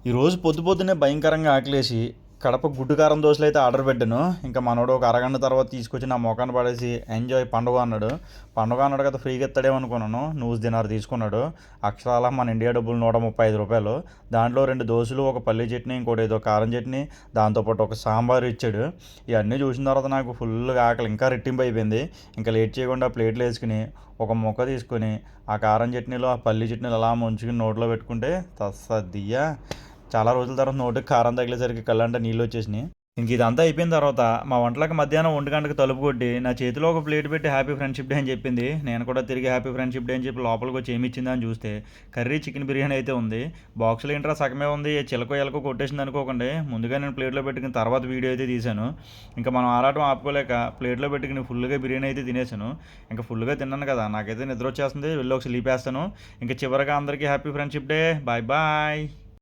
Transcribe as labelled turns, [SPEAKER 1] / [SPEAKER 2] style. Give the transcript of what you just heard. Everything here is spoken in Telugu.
[SPEAKER 1] ఈరోజు పొద్దున్నే భయంకరంగా ఆకలేసి కడప గుడ్డు కారం దోశలు అయితే ఆర్డర్ పెట్టాను. ఇంకా మనోడు ఒక అరగంట తర్వాత తీసుకొచ్చి నా మొఖాన్ని పడేసి ఎంజాయ్ పండుగ అన్నాడు. పండుగ అన్నాడు కదా, ఫ్రీగా ఎత్తాడేమో అనుకున్నాను. నూస్ దినారు తీసుకున్నాడు. అక్షరాల మన ఇండియా డబ్బులు ₹135. దాంట్లో 2 దోశలు, ఒక పల్లీ చట్నీ, ఇంకోటి ఏదో కారం చట్నీ, దాంతోపాటు ఒక సాంబారు ఇచ్చాడు. ఇవన్నీ చూసిన తర్వాత నాకు ఫుల్గా ఆకలి ఇంకా రెట్టింపు అయిపోయింది. ఇంకా లేట్ చేయకుండా ప్లేట్లు వేసుకుని ఒక ముక్క తీసుకొని ఆ కారం చట్నీలో ఆ పల్లీ చట్నీలు అలా ముంచుకుని నోట్లో పెట్టుకుంటే తస్సదియ్యా. చాలా రోజుల తర్వాత నోటికి కారం తగిలేసరికి కళ్ళంటే నీళ్ళు వచ్చేసినాయి. ఇంక ఇదంతా అయిపోయిన తర్వాత మా వంటలకు మధ్యాహ్నం 1 గంటకి తలుపు కొట్టి నా చేతిలో ఒక ప్లేట్ పెట్టి హ్యాపీ ఫ్రెండ్షిప్ డే అని చెప్పింది. నేను కూడా తిరిగి హ్యాపీ ఫ్రెండ్షిప్ డే అని చెప్పి లోపలికి వచ్చి ఏమి ఇచ్చిందా అని చూస్తే కర్రీ చికెన్ బిర్యానీ అయితే ఉంది. బాక్స్లో ఏంట్రా సగమే ఉంది, చిలకో ఎలకో కొట్టేసింది అనుకోకండి. ముందుగా నేను ప్లేట్లో పెట్టుకుని తర్వాత వీడియో అయితే తీశాను. ఇంకా మనం ఆరాటం ఆపుకోలేక ప్లేట్లో పెట్టుకుని ఫుల్గా బిర్యానీ అయితే తినేసాను. ఇంకా ఫుల్గా తిన్నాను కదా, నాకైతే నిద్ర వచ్చేస్తుంది. వెళ్ళి ఒక స్లీప్ వేస్తాను. ఇంకా చివరిగా అందరికీ happy friendship day. Bye bye.